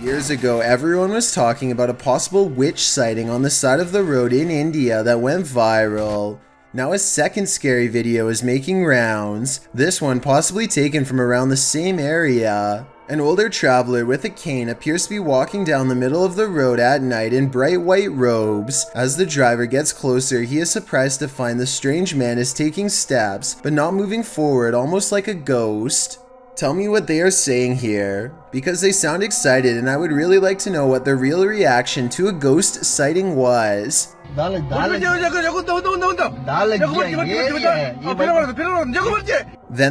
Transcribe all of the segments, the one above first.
Years ago, everyone was talking about a possible witch sighting on the side of the road in India that went viral. Now a second scary video is making rounds, this one possibly taken from around the same area. An older traveler with a cane appears to be walking down the middle of the road at night in bright white robes. As the driver gets closer, he is surprised to find the strange man is taking steps, but not moving forward, almost like a ghost. Tell me what they are saying here, because they sound excited and I would really like to know what the real reaction to a ghost sighting was. Then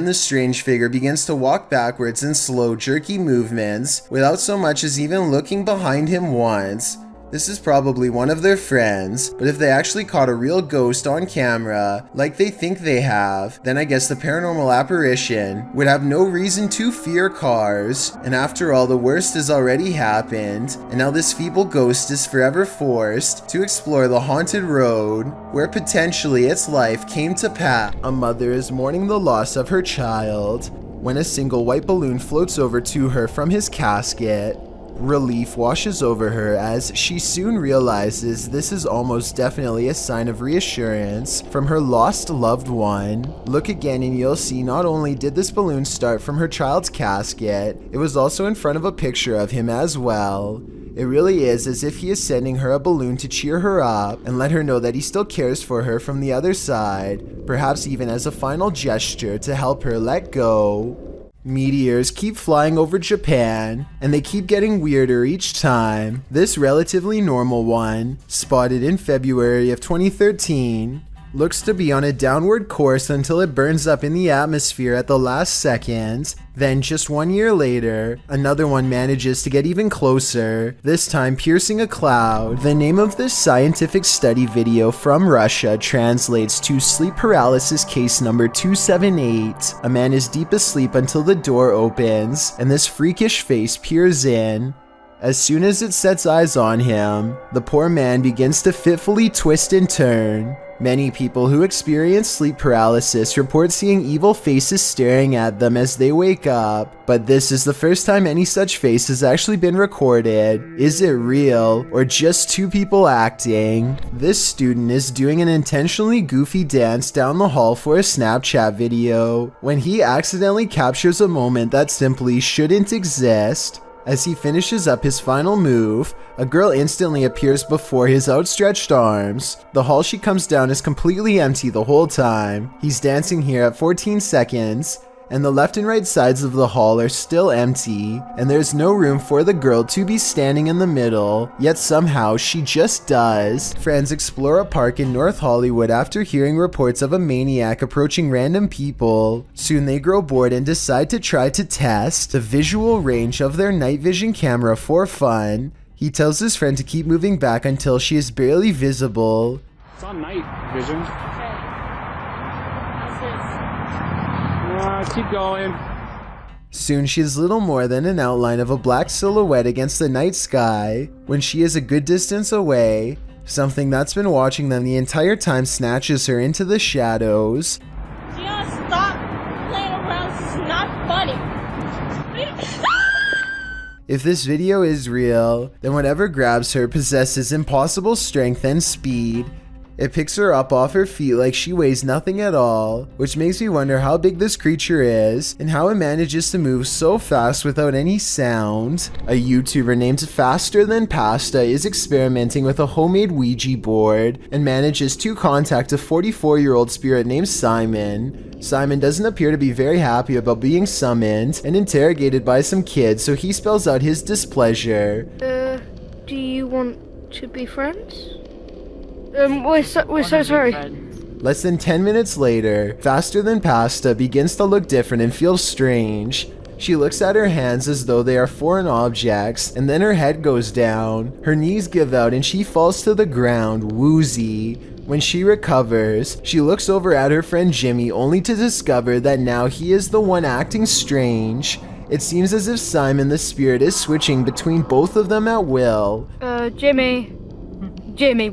the strange figure begins to walk backwards in slow, jerky movements, without so much as even looking behind him once. This is probably one of their friends, but if they actually caught a real ghost on camera, like they think they have, then I guess the paranormal apparition would have no reason to fear cars. And after all, the worst has already happened, and now this feeble ghost is forever forced to explore the haunted road, where potentially its life came to pass. A mother is mourning the loss of her child, when a single white balloon floats over to her from his casket. Relief washes over her as she soon realizes this is almost definitely a sign of reassurance from her lost loved one. Look again and you'll see not only did this balloon start from her child's casket, it was also in front of a picture of him as well. It really is as if he is sending her a balloon to cheer her up and let her know that he still cares for her from the other side, perhaps even as a final gesture to help her let go. Meteors keep flying over Japan, and they keep getting weirder each time. This relatively normal one, spotted in February of 2013, looks to be on a downward course until it burns up in the atmosphere at the last second. Then just 1 year later, another one manages to get even closer, this time piercing a cloud. The name of this scientific study video from Russia translates to sleep paralysis case number 278. A man is deep asleep until the door opens, and this freakish face peers in. As soon as it sets eyes on him, the poor man begins to fitfully twist and turn. Many people who experience sleep paralysis report seeing evil faces staring at them as they wake up, but this is the first time any such face has actually been recorded. Is it real, or just two people acting? This student is doing an intentionally goofy dance down the hall for a Snapchat video, when he accidentally captures a moment that simply shouldn't exist. As he finishes up his final move, a girl instantly appears before his outstretched arms. The hall she comes down is completely empty the whole time. He's dancing here at 14 seconds, and the left and right sides of the hall are still empty, and there's no room for the girl to be standing in the middle, yet somehow she just does. Friends explore a park in North Hollywood after hearing reports of a maniac approaching random people. Soon they grow bored and decide to try to test the visual range of their night vision camera for fun. He tells his friend to keep moving back until she is barely visible. It's on night vision. Keep going. Soon she is little more than an outline of a black silhouette against the night sky. When she is a good distance away, something that's been watching them the entire time snatches her into the shadows. Just stop playing around, this is not funny. If this video is real, then whatever grabs her possesses impossible strength and speed. It picks her up off her feet like she weighs nothing at all, which makes me wonder how big this creature is and how it manages to move so fast without any sound. A YouTuber named Faster Than Pasta is experimenting with a homemade Ouija board and manages to contact a 44-year-old spirit named Simon. Simon doesn't appear to be very happy about being summoned and interrogated by some kids, so he spells out his displeasure. Do you want to be friends? We're so sorry. Less than 10 minutes later, Faster Than Pasta begins to look different and feel strange. She looks at her hands as though they are foreign objects, and then her head goes down. Her knees give out and she falls to the ground, woozy. When she recovers, she looks over at her friend Jimmy only to discover that now he is the one acting strange. It seems as if Simon the spirit is switching between both of them at will. Jimmy,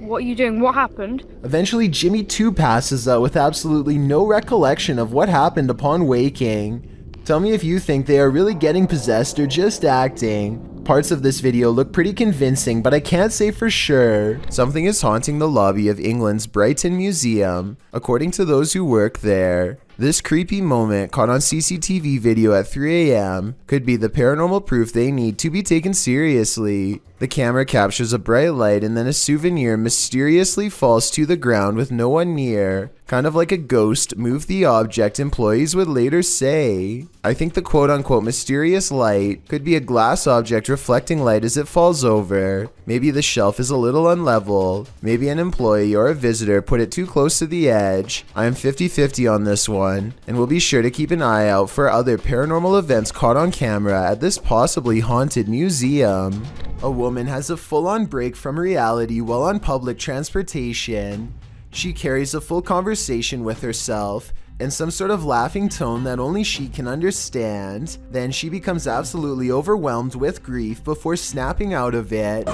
what are you doing? What happened? Eventually, Jimmy too passes out with absolutely no recollection of what happened upon waking. Tell me if you think they are really getting possessed or just acting. Parts of this video look pretty convincing, but I can't say for sure. Something is haunting the lobby of England's Brighton Museum, according to those who work there. This creepy moment, caught on CCTV video at 3 a.m., could be the paranormal proof they need to be taken seriously. The camera captures a bright light and then a souvenir mysteriously falls to the ground with no one near. Kind of like a ghost moved the object, employees would later say. I think the quote-unquote mysterious light could be a glass object reflecting light as it falls over. Maybe the shelf is a little unlevel. Maybe an employee or a visitor put it too close to the edge. I am 50-50 on this one, and we'll be sure to keep an eye out for other paranormal events caught on camera at this possibly haunted museum. A woman has a full-on break from reality while on public transportation. She carries a full conversation with herself in some sort of laughing tone that only she can understand. Then she becomes absolutely overwhelmed with grief before snapping out of it.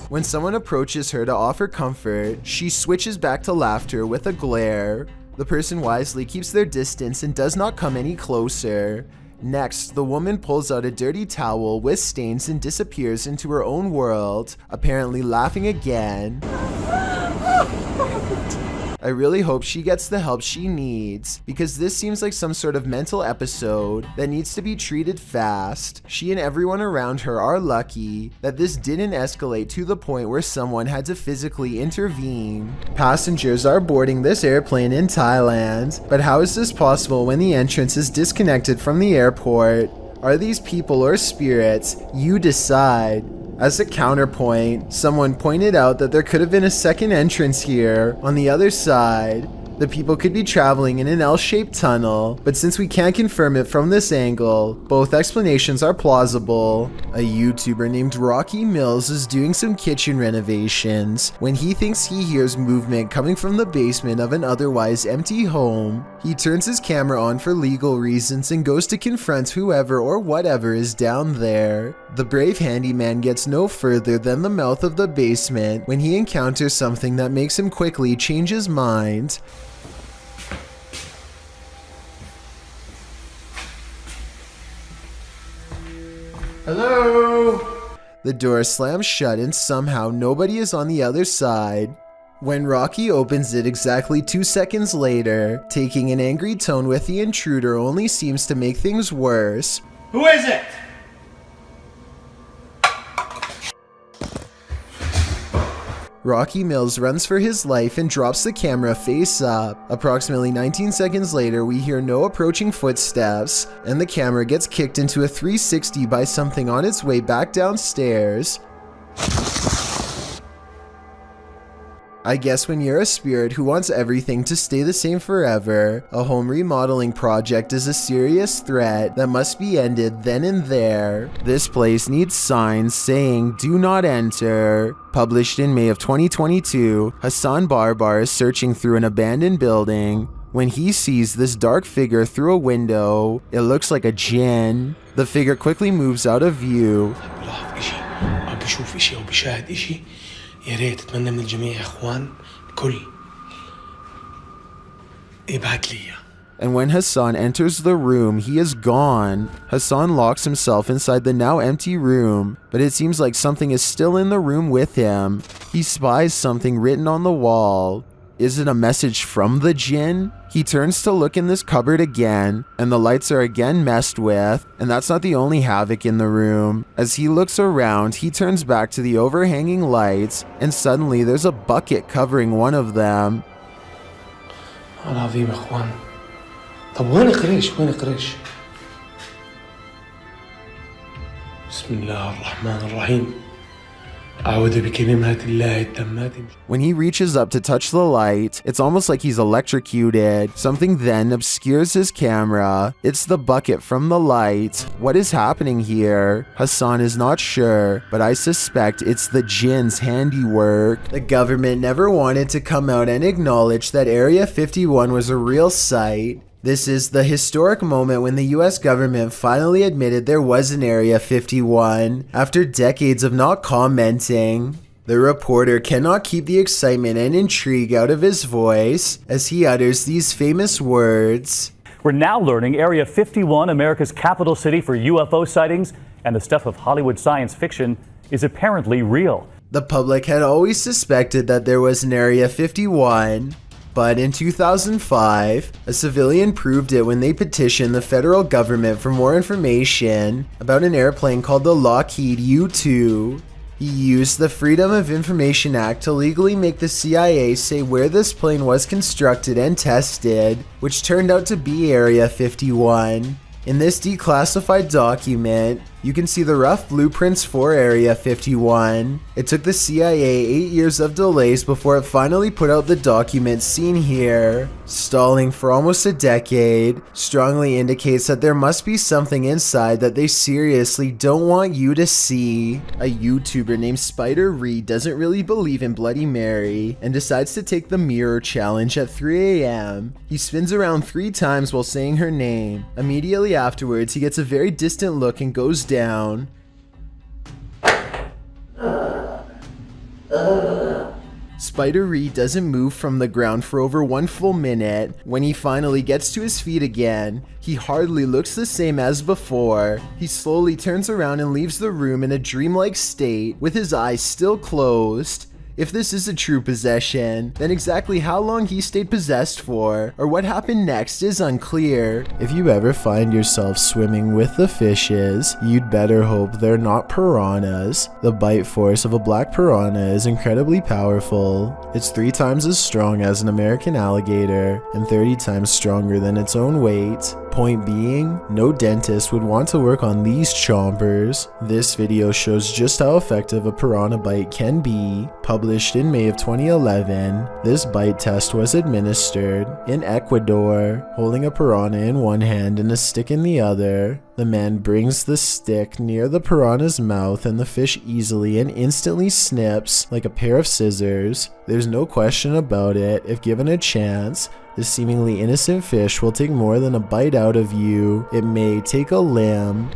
When someone approaches her to offer comfort, she switches back to laughter with a glare. The person wisely keeps their distance and does not come any closer. Next, the woman pulls out a dirty towel with stains and disappears into her own world, apparently laughing again. I really hope she gets the help she needs, because this seems like some sort of mental episode that needs to be treated fast. She and everyone around her are lucky that this didn't escalate to the point where someone had to physically intervene. Passengers are boarding this airplane in Thailand, but how is this possible when the entrance is disconnected from the airport? Are these people or spirits? You decide. As a counterpoint, someone pointed out that there could have been a second entrance here on the other side. The people could be traveling in an L-shaped tunnel, but since we can't confirm it from this angle, both explanations are plausible. A YouTuber named Rocky Mills is doing some kitchen renovations when he thinks he hears movement coming from the basement of an otherwise empty home. He turns his camera on for legal reasons and goes to confront whoever or whatever is down there. The brave handyman gets no further than the mouth of the basement when he encounters something that makes him quickly change his mind. Hello? The door slams shut and somehow nobody is on the other side. When Rocky opens it exactly 2 seconds later, taking an angry tone with the intruder only seems to make things worse. Who is it? Rocky Mills runs for his life and drops the camera face up. Approximately 19 seconds later, we hear no approaching footsteps, and the camera gets kicked into a 360 by something on its way back downstairs. I guess when you're a spirit who wants everything to stay the same forever, a home remodeling project is a serious threat that must be ended then and there. This place needs signs saying "Do not enter." Published in May of 2022, Hassan Barbar is searching through an abandoned building when he sees this dark figure through a window. It looks like a jinn. The figure quickly moves out of view. يا ريت اتمنى من الجميع يا اخوان الكل يبعت لي. And when Hassan enters the room, he is gone. Hassan locks himself inside the now empty room, but it seems like something is still in the room with him. He spies something written on the wall. Is it a message from the jinn? He turns to look in this cupboard again, and the lights are again messed with, and that's not the only havoc in the room. As he looks around, he turns back to the overhanging lights, and suddenly there's a bucket covering one of them. العظيم يا اخوان. طب وين قريش؟ وين قريش؟ بسم الله الرحمن الرحيم. When he reaches up to touch the light, it's almost like he's electrocuted. Something then obscures his camera. It's the bucket from the light. What is happening here? Hassan is not sure, but I suspect it's the jinn's handiwork. The government never wanted to come out and acknowledge that Area 51 was a real site. This is the historic moment when the US government finally admitted there was an Area 51 after decades of not commenting. The reporter cannot keep the excitement and intrigue out of his voice as he utters these famous words. We're now learning Area 51, America's capital city for UFO sightings and the stuff of Hollywood science fiction, is apparently real. The public had always suspected that there was an Area 51, but in 2005, a civilian proved it when they petitioned the federal government for more information about an airplane called the Lockheed U-2. He used the Freedom of Information Act to legally make the CIA say where this plane was constructed and tested, which turned out to be Area 51. In this declassified document, you can see the rough blueprints for Area 51. It took the CIA 8 years of delays before it finally put out the document seen here. Stalling for almost a decade strongly indicates that there must be something inside that they seriously don't want you to see. A YouTuber named Spider Reed doesn't really believe in Bloody Mary and decides to take the mirror challenge at 3 a.m. He spins around 3 times while saying her name. Immediately afterwards, he gets a very distant look and goes down. Spider Reed doesn't move from the ground for over 1 full minute. When he finally gets to his feet again, he hardly looks the same as before. He slowly turns around and leaves the room in a dreamlike state with his eyes still closed. If this is a true possession, then exactly how long he stayed possessed for, or what happened next is unclear. If you ever find yourself swimming with the fishes, you'd better hope they're not piranhas. The bite force of a black piranha is incredibly powerful. It's 3 times as strong as an American alligator, and 30 times stronger than its own weight. Point being, no dentist would want to work on these chompers. This video shows just how effective a piranha bite can be. Published in May of 2011, this bite test was administered in Ecuador, holding a piranha in one hand and a stick in the other. The man brings the stick near the piranha's mouth and the fish easily and instantly snips like a pair of scissors. There's no question about it, if given a chance, this seemingly innocent fish will take more than a bite out of you. It may take a limb.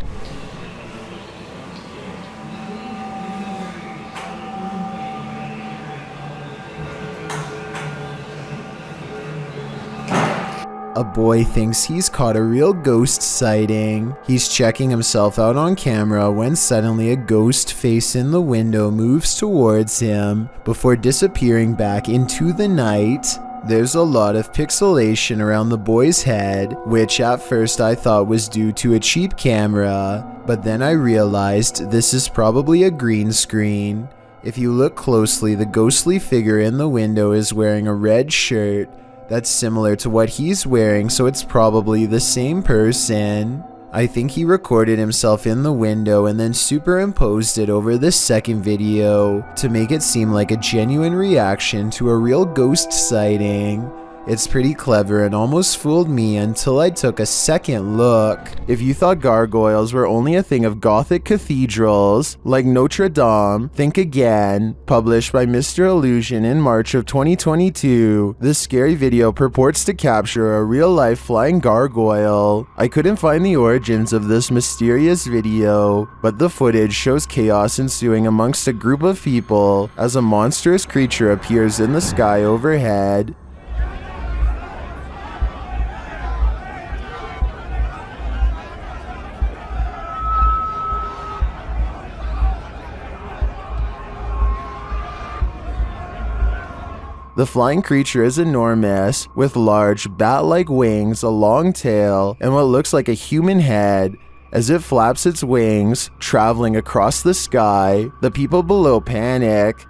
A boy thinks he's caught a real ghost sighting. He's checking himself out on camera when suddenly a ghost face in the window moves towards him before disappearing back into the night. There's a lot of pixelation around the boy's head, which at first I thought was due to a cheap camera, but then I realized this is probably a green screen. If you look closely, the ghostly figure in the window is wearing a red shirt that's similar to what he's wearing, so it's probably the same person. I think he recorded himself in the window and then superimposed it over this second video to make it seem like a genuine reaction to a real ghost sighting. It's pretty clever and almost fooled me until I took a second look. If you thought gargoyles were only a thing of Gothic cathedrals, like Notre Dame, think again. Published by Mr. Illusion in March of 2022, this scary video purports to capture a real-life flying gargoyle. I couldn't find the origins of this mysterious video, but the footage shows chaos ensuing amongst a group of people as a monstrous creature appears in the sky overhead. The flying creature is enormous, with large bat-like wings, a long tail, and what looks like a human head. As it flaps its wings, traveling across the sky, the people below panic.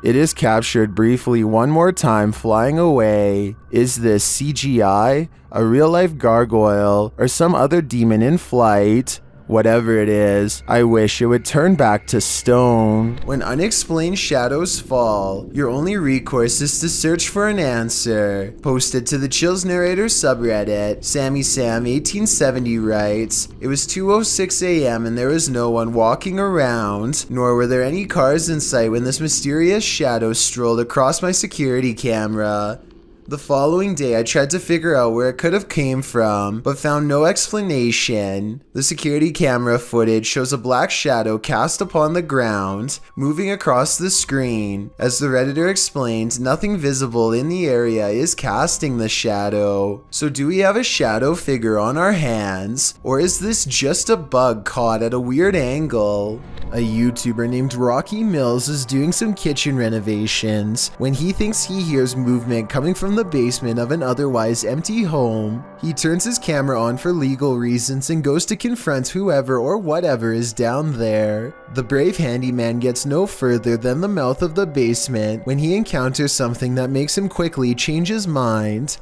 It is captured briefly one more time flying away. Is this CGI, a real-life gargoyle, or some other demon in flight? Whatever it is, I wish it would turn back to stone. When unexplained shadows fall, your only recourse is to search for an answer. Posted to the Chills Narrator subreddit, Sammy Sam 1870 writes, "It was 2:06 a.m. and there was no one walking around, nor were there any cars in sight when this mysterious shadow strolled across my security camera. The following day, I tried to figure out where it could have came from, but found no explanation. The security camera footage shows a black shadow cast upon the ground, moving across the screen. As the Redditor explained, nothing visible in the area is casting the shadow. So do we have a shadow figure on our hands, or is this just a bug caught at a weird angle? A YouTuber named Rocky Mills is doing some kitchen renovations when he thinks he hears movement coming from the basement of an otherwise empty home. He turns his camera on for legal reasons and goes to confront whoever or whatever is down there. The brave handyman gets no further than the mouth of the basement when he encounters something that makes him quickly change his mind.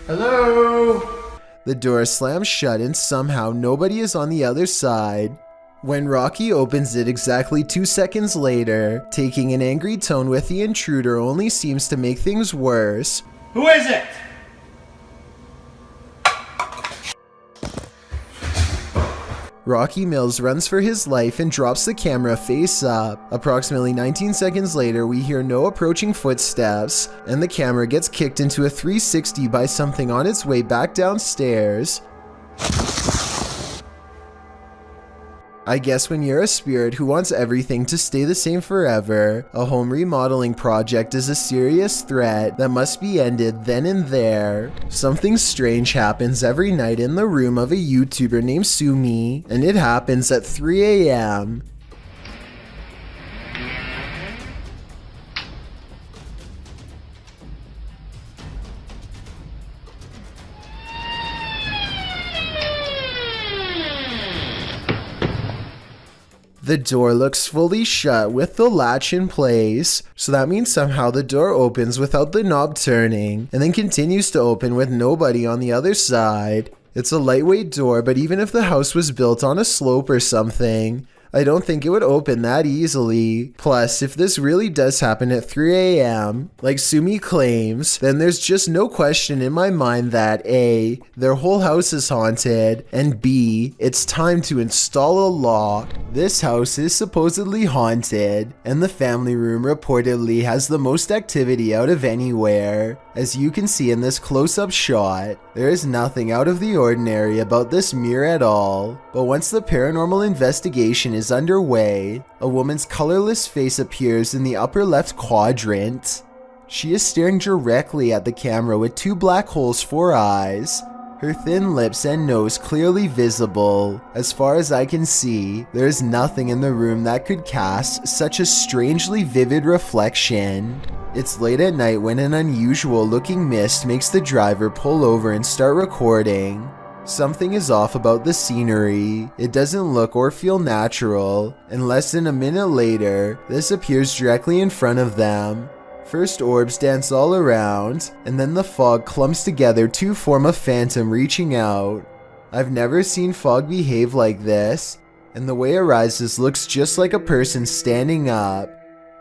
Hello? The door slams shut and somehow nobody is on the other side. When Rocky opens it exactly 2 seconds later, taking an angry tone with the intruder only seems to make things worse. Who is it? Rocky Mills runs for his life and drops the camera face up. Approximately 19 seconds later, we hear no approaching footsteps, and the camera gets kicked into a 360 by something on its way back downstairs. I guess when you're a spirit who wants everything to stay the same forever, a home remodeling project is a serious threat that must be ended then and there. Something strange happens every night in the room of a YouTuber named Sumi, and it happens at 3 a.m. The door looks fully shut with the latch in place, so that means somehow the door opens without the knob turning, and then continues to open with nobody on the other side. It's a lightweight door, but even if the house was built on a slope or something, I don't think it would open that easily. Plus, if this really does happen at 3 a.m., like Sumi claims, then there's just no question in my mind that A, their whole house is haunted, and B, it's time to install a law. This house is supposedly haunted, and the family room reportedly has the most activity out of anywhere. As you can see in this close-up shot, there is nothing out of the ordinary about this mirror at all. But once the paranormal investigation is underway, a woman's colorless face appears in the upper left quadrant. She is staring directly at the camera with 2 black holes for eyes, her thin lips and nose clearly visible. As far as I can see, there is nothing in the room that could cast such a strangely vivid reflection. It's late at night when an unusual looking mist makes the driver pull over and start recording. Something is off about the scenery. It doesn't look or feel natural, and less than a minute later, this appears directly in front of them. First orbs dance all around, and then the fog clumps together to form a phantom reaching out. I've never seen fog behave like this, and the way it rises looks just like a person standing up.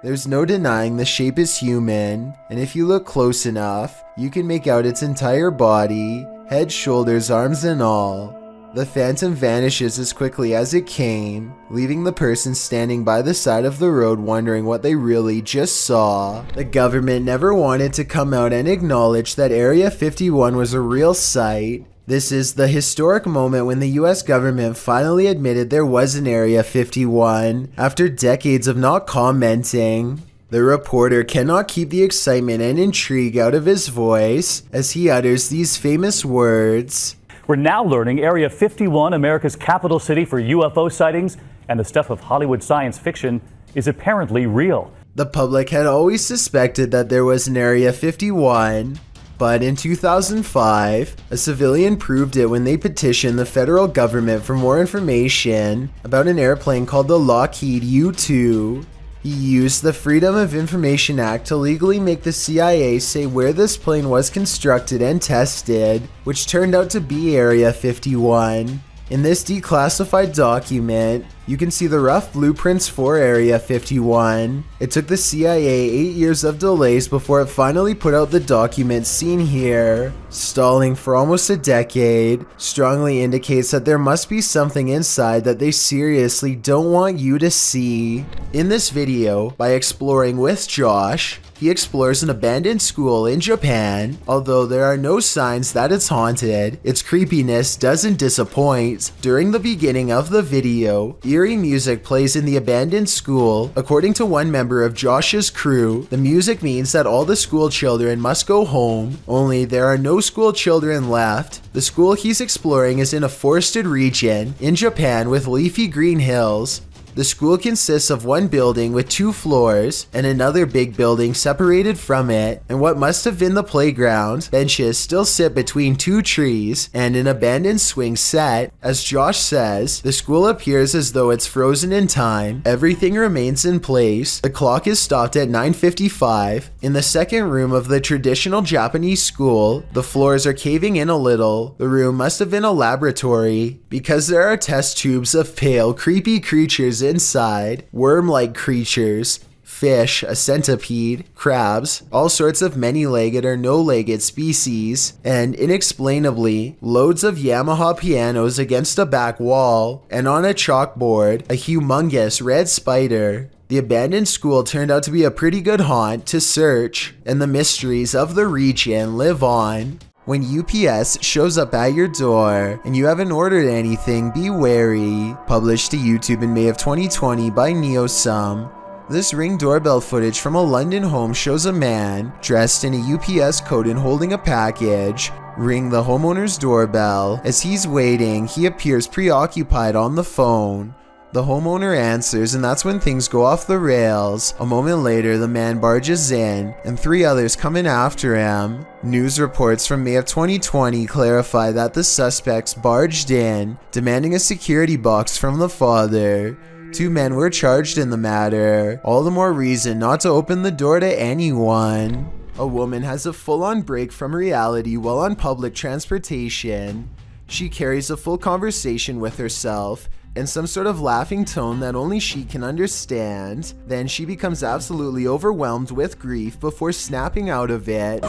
There's no denying the shape is human, and if you look close enough, you can make out its entire body, head, shoulders, arms, and all. The phantom vanishes as quickly as it came, leaving the person standing by the side of the road wondering what they really just saw. The government never wanted to come out and acknowledge that Area 51 was a real site. This is the historic moment when the US government finally admitted there was an Area 51 after decades of not commenting. The reporter cannot keep the excitement and intrigue out of his voice as he utters these famous words. We're now learning Area 51, America's capital city for UFO sightings and the stuff of Hollywood science fiction, is apparently real. The public had always suspected that there was an Area 51, but in 2005, a civilian proved it when they petitioned the federal government for more information about an airplane called the Lockheed U-2. He used the Freedom of Information Act to legally make the CIA say where this plane was constructed and tested, which turned out to be Area 51. In this declassified document, You can see the rough blueprints for Area 51. It took the CIA 8 years of delays before it finally put out the documents seen here. Stalling for almost a decade strongly indicates that there must be something inside that they seriously don't want you to see. In this video, by exploring with Josh, he explores an abandoned school in Japan. Although there are no signs that it's haunted, its creepiness doesn't disappoint. During the beginning of the video, eerie music plays in the abandoned school. According to one member of Josh's crew, the music means that all the school children must go home, only there are no school children left. The school he's exploring is in a forested region in Japan with leafy green hills. The school consists of one building with 2 floors and another big building separated from it, and what must have been the playground. Benches still sit between 2 trees and an abandoned swing set. As Josh says, the school appears as though it's frozen in time. Everything remains in place. The clock is stopped at 9:55. In the second room of the traditional Japanese school, the floors are caving in a little. The room must have been a laboratory because there are test tubes of pale, creepy creatures inside, worm-like creatures, fish, a centipede, crabs, all sorts of many-legged or no-legged species, and inexplainably, loads of Yamaha pianos against a back wall, and on a chalkboard, a humongous red spider. The abandoned school turned out to be a pretty good haunt to search, and the mysteries of the region live on. When UPS shows up at your door and you haven't ordered anything, be wary. Published to YouTube in May of 2020 by Neosum. This Ring doorbell footage from a London home shows a man dressed in a UPS coat and holding a package ring the homeowner's doorbell. As he's waiting, he appears preoccupied on the phone. The homeowner answers, and that's when things go off the rails. A moment later, the man barges in, and 3 others come in after him. News reports from May of 2020 clarify that the suspects barged in, demanding a security box from the father. 2 men were charged in the matter. All the more reason not to open the door to anyone. A woman has a full-on break from reality while on public transportation. She carries a full conversation with herself in some sort of laughing tone that only she can understand. Then she becomes absolutely overwhelmed with grief before snapping out of it.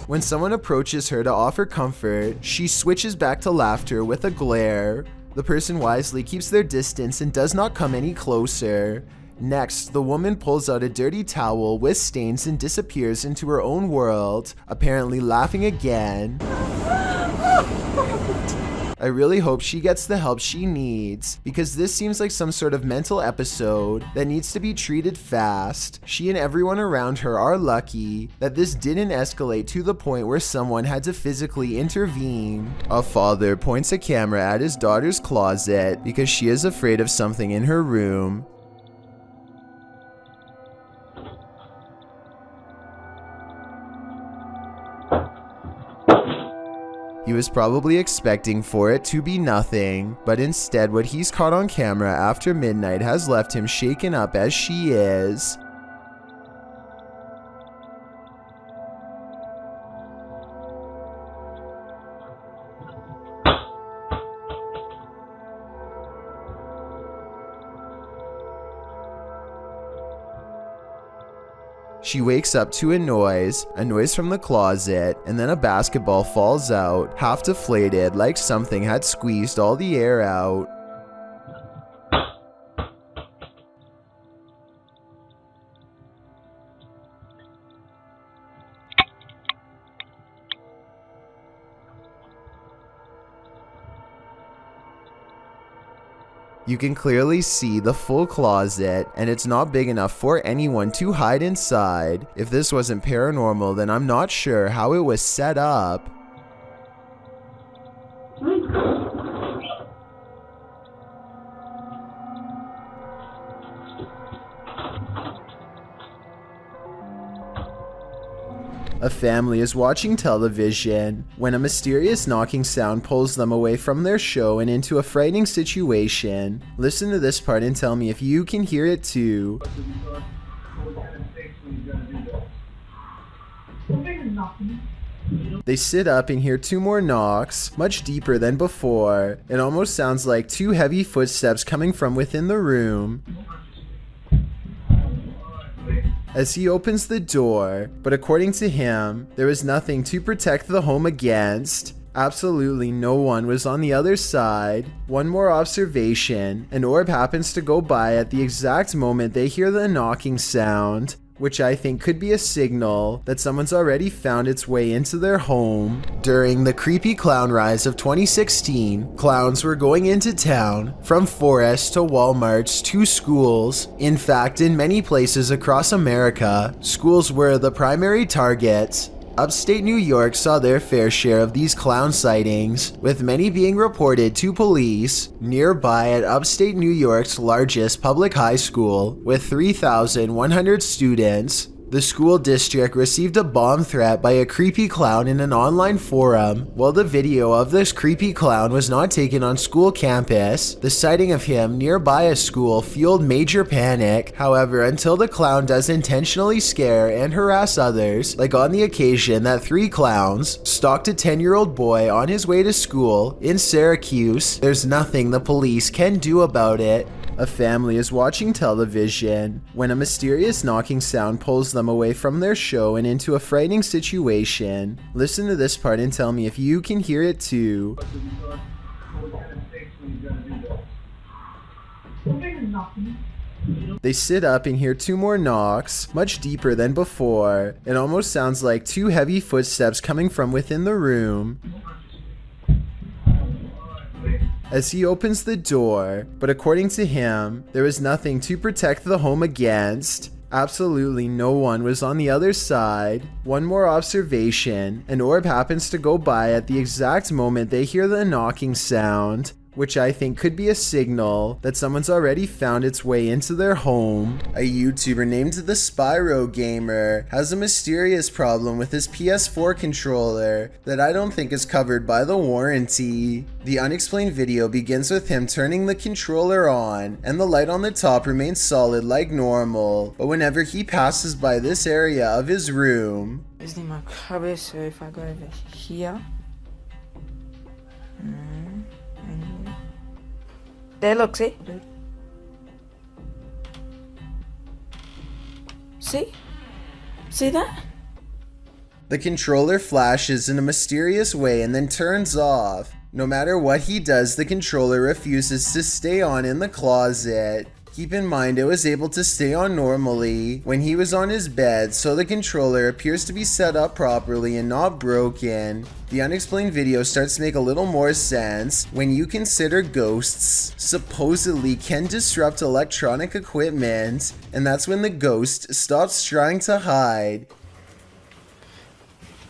When someone approaches her to offer comfort, she switches back to laughter with a glare. The person wisely keeps their distance and does not come any closer. Next, the woman pulls out a dirty towel with stains and disappears into her own world, apparently laughing again. I really hope she gets the help she needs, because this seems like some sort of mental episode that needs to be treated fast. She and everyone around her are lucky that this didn't escalate to the point where someone had to physically intervene. A father points a camera at his daughter's closet because she is afraid of something in her room. He was probably expecting for it to be nothing, but instead what he's caught on camera after midnight has left him shaken up as she is. She wakes up to a noise from the closet, and then a basketball falls out, half deflated like something had squeezed all the air out. You can clearly see the full closet, and it's not big enough for anyone to hide inside. If this wasn't paranormal, then I'm not sure how it was set up. A family is watching television when a mysterious knocking sound pulls them away from their show and into a frightening situation. Listen to this part and tell me if you can hear it too. They sit up and hear two more knocks, much deeper than before. It almost sounds like two heavy footsteps coming from within the room as he opens the door, but according to him, there was nothing to protect the home against. Absolutely no one was on the other side. One more observation, an orb happens to go by at the exact moment they hear the knocking sound, which I think could be a signal that someone's already found its way into their home. During the creepy clown rise of 2016, clowns were going into town, from forests to Walmarts to schools. In fact, in many places across America, schools were the primary targets. Upstate New York saw their fair share of these clown sightings, with many being reported to police. Nearby at upstate New York's largest public high school, with 3,100 students, the school district received a bomb threat by a creepy clown in an online forum. While the video of this creepy clown was not taken on school campus, the sighting of him nearby a school fueled major panic. However, until the clown does intentionally scare and harass others, like on the occasion that 3 clowns stalked a 10-year-old boy on his way to school in Syracuse, there's nothing the police can do about it. A family is watching television when a mysterious knocking sound pulls them away from their show and into a frightening situation. Listen to this part and tell me if you can hear it too. They sit up and hear 2 more knocks, much deeper than before. It almost sounds like 2 heavy footsteps coming from within the room as he opens the door, but according to him, there was nothing to protect the home against. Absolutely no one was on the other side. One more observation, an orb happens to go by at the exact moment they hear the knocking sound, which I think could be a signal that someone's already found its way into their home. A YouTuber named the Spyro Gamer has a mysterious problem with his PS4 controller that I don't think is covered by the warranty. The unexplained video begins with him turning the controller on, and the light on the top remains solid like normal, but whenever he passes by this area of his room, Is in my cupboard, so if I go over here. There, look, see? See? See that? the controller flashes in a mysterious way and then turns off. No matter what he does, the controller refuses to stay on in the closet. Keep in mind, it was able to stay on normally when he was on his bed, so the controller appears to be set up properly and not broken. The unexplained video starts to make a little more sense when you consider ghosts supposedly can disrupt electronic equipment, and that's when the ghost stops trying to hide.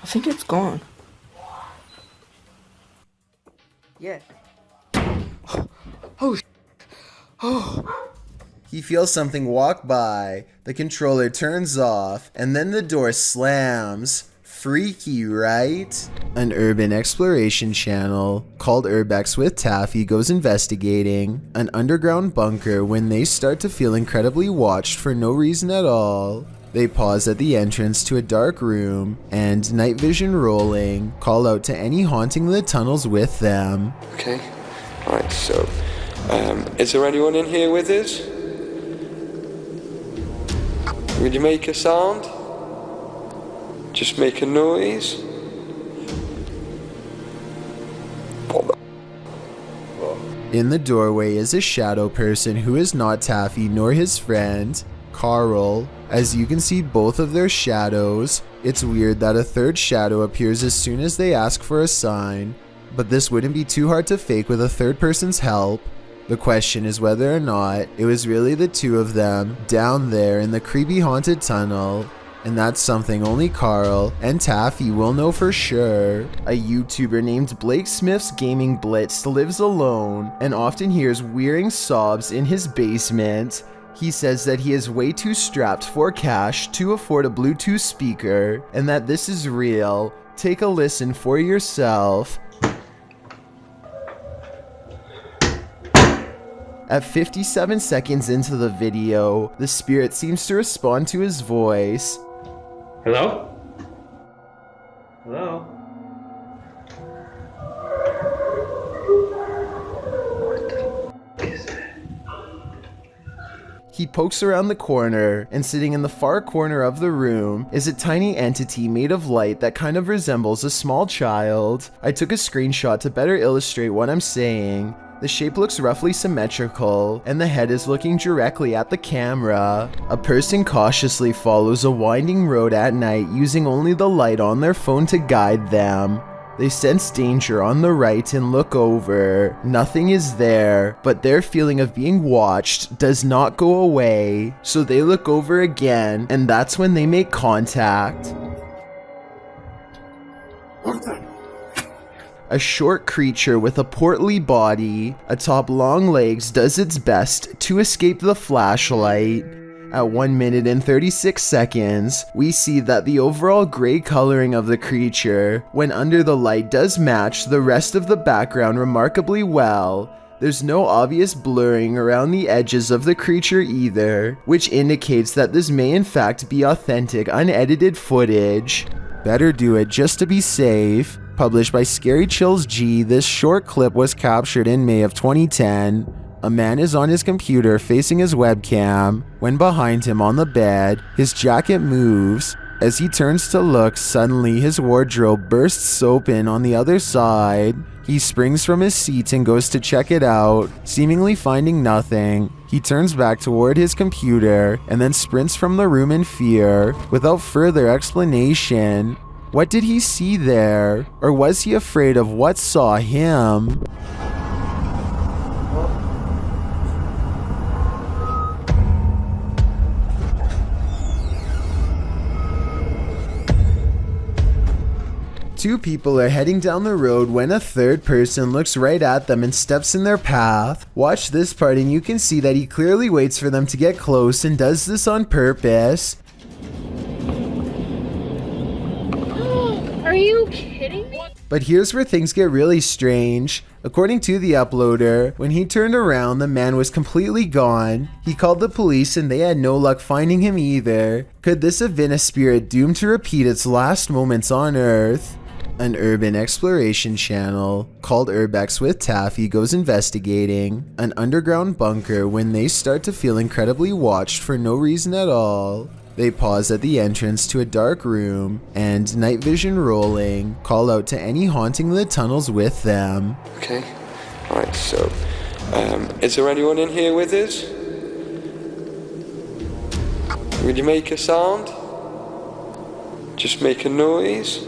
I think it's gone. Yeah. Oh, oh. He feels something walk by, the controller turns off, and then the door slams. Freaky, right? An urban exploration channel called Urbex with Taffy goes investigating an underground bunker when they start to feel incredibly watched for no reason at all. They pause at the entrance to a dark room and, night vision rolling, call out to any haunting the tunnels with them. Okay, right, so, is there anyone in here with us? Will you make a sound? Just make a noise? In the doorway is a shadow person who is not Taffy nor his friend, Carl. As you can see both of their shadows. It's weird that a third shadow appears as soon as they ask for a sign, but this wouldn't be too hard to fake with a third person's help. The question is whether or not it was really the two of them down there in the creepy haunted tunnel, and that's something only Carl and Taffy will know for sure. A YouTuber named Blake Smith's Gaming Blitz lives alone and often hears wearing sobs in his basement. He says that he is way too strapped for cash to afford a Bluetooth speaker, and that this is real. Take a listen for yourself. At 57 seconds into the video, the spirit seems to respond to his voice. Hello? Hello? He pokes around the corner, and sitting in the far corner of the room is a tiny entity made of light that kind of resembles a small child. I took a screenshot to better illustrate what I'm saying. The shape looks roughly symmetrical, and the head is looking directly at the camera. A person cautiously follows a winding road at night using only the light on their phone to guide them. They sense danger on the right and look over. Nothing is there, but their feeling of being watched does not go away. So they look over again, and that's when they make contact. A short creature with a portly body, atop long legs, does its best to escape the flashlight. At 1 minute and 36 seconds, we see that the overall gray coloring of the creature, when under the light, does match the rest of the background remarkably well. There's no obvious blurring around the edges of the creature either, which indicates that this may in fact be authentic, unedited footage. Better do it just to be safe. Published by Scary Chills G, this short clip was captured in May of 2010. A man is on his computer facing his webcam, when behind him on the bed, his jacket moves. As he turns to look, suddenly his wardrobe bursts open on the other side. He springs from his seat and goes to check it out, seemingly finding nothing. He turns back toward his computer and then sprints from the room in fear, without further explanation. What did he see there? Or was he afraid of what saw him? Two people are heading down the road when a third person looks right at them and steps in their path. Watch this part and you can see that he clearly waits for them to get close and does this on purpose. Are you kidding me? But here's where things get really strange. According to the uploader, when he turned around, the man was completely gone. He called the police and they had no luck finding him either. Could this have been a spirit doomed to repeat its last moments on Earth? An urban exploration channel called Urbex with Taffy goes investigating an underground bunker when they start to feel incredibly watched for no reason at all. They pause at the entrance to a dark room and, night vision rolling, call out to any haunting the tunnels with them. Okay, right, so, is there anyone in here with us? Will you make a sound? Just make a noise?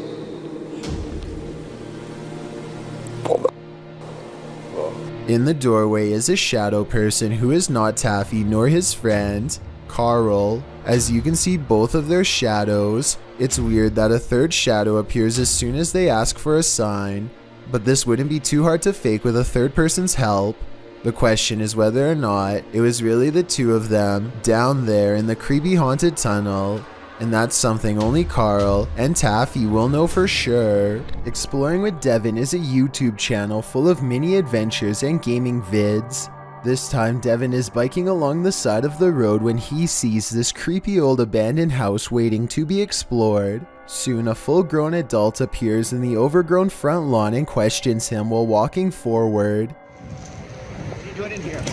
In the doorway is a shadow person who is not Taffy nor his friend, Carl. As you can see both of their shadows. It's weird that a third shadow appears as soon as they ask for a sign, but this wouldn't be too hard to fake with a third person's help. The question is whether or not it was really the two of them down there in the creepy haunted tunnel. And that's something only Carl and Taffy will know for sure. Exploring with Devin is a YouTube channel full of mini adventures and gaming vids. This time Devin is biking along the side of the road when he sees this creepy old abandoned house waiting to be explored. Soon a full-grown adult appears in the overgrown front lawn and questions him while walking forward. What are you doing in here?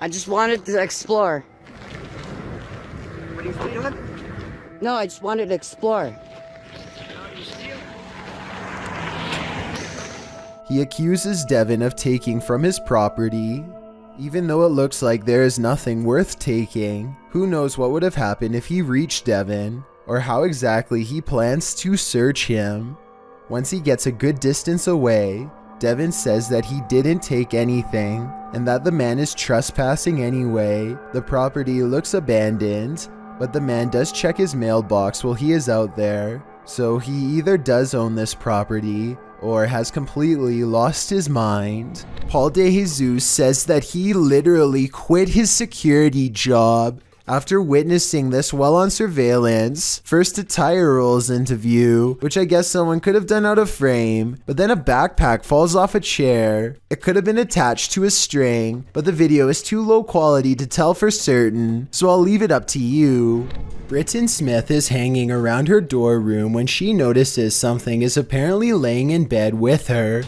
I just wanted to explore. What are you stealing? No, I just wanted to explore. He accuses Devin of taking from his property. Even though it looks like there is nothing worth taking, who knows what would have happened if he reached Devin, or how exactly he plans to search him. Once he gets a good distance away, Devin says that he didn't take anything, and that the man is trespassing anyway. The property looks abandoned, but the man does check his mailbox while he is out there, so he either does own this property, or has completely lost his mind. Paul De Jesus says that he literally quit his security job After witnessing this while on surveillance, first a tire rolls into view, which I guess someone could have done out of frame, but then a backpack falls off a chair. It could have been attached to a string, but the video is too low quality to tell for certain, so I'll leave it up to you. Brighton Smith is hanging around her dorm room when she notices something is apparently laying in bed with her.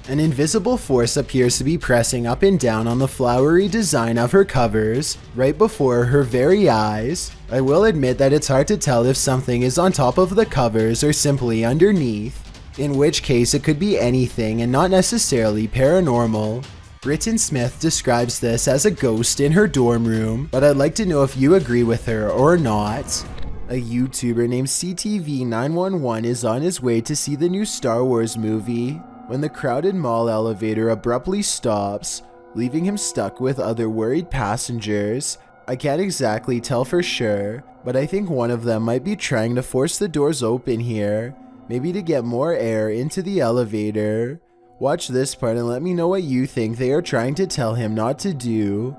An invisible force appears to be pressing up and down on the flowery design of her covers, right before her very eyes. I will admit that it's hard to tell if something is on top of the covers or simply underneath, in which case it could be anything and not necessarily paranormal. Brighton Smith describes this as a ghost in her dorm room, but I'd like to know if you agree with her or not. A YouTuber named CTV911 is on his way to see the new Star Wars movie when the crowded mall elevator abruptly stops, leaving him stuck with other worried passengers. I can't exactly tell for sure, but I think one of them might be trying to force the doors open here, maybe to get more air into the elevator. Watch this part and let me know what you think they are trying to tell him not to do.